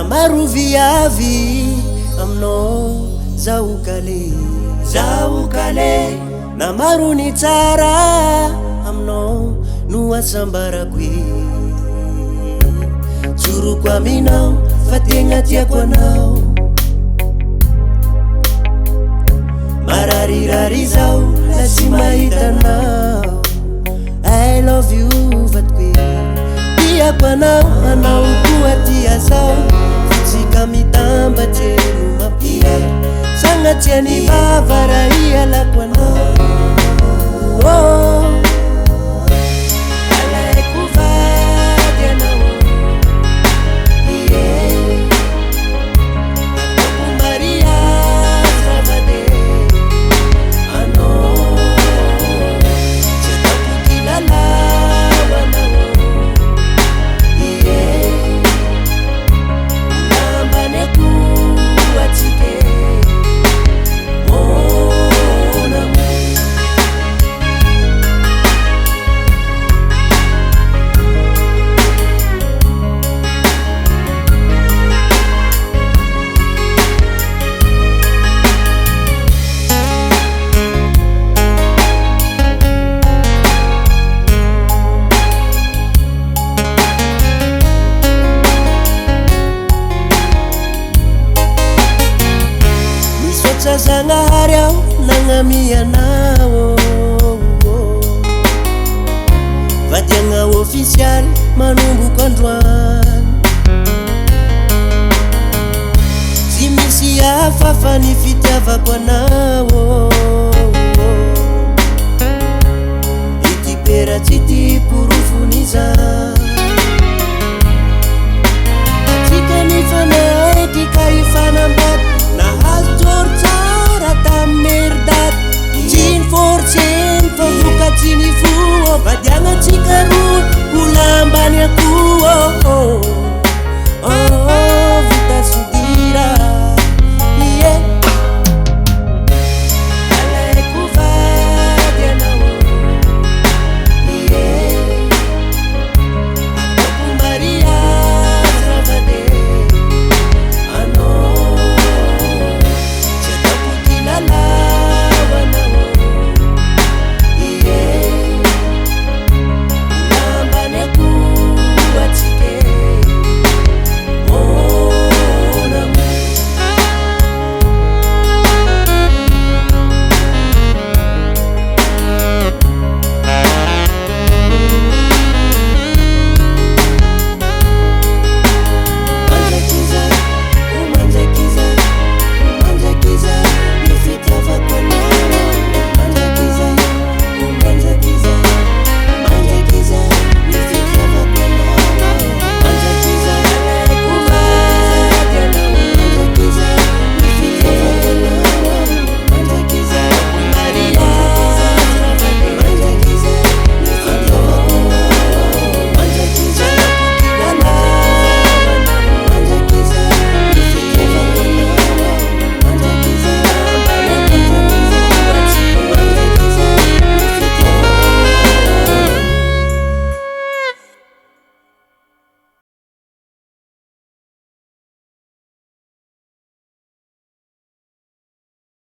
maro viavy aminao zao kale na maro ny tsara aminao no asambarako joroko aminao fa tegna tiako anao mararirary zao la tsy mahitanao I love you vatkoe tiako anao koa tia zao fitsika mitambatsy no mampia sangatsiany vavara ialako anao alaiko vady anao atako mariage ravade anao tsy atako kilalao anao ulambane kuatsike Zanahary aho nagnamianao vadiagna ofisialy manomboko androany tsy misy hafa fa ny fitiavako anao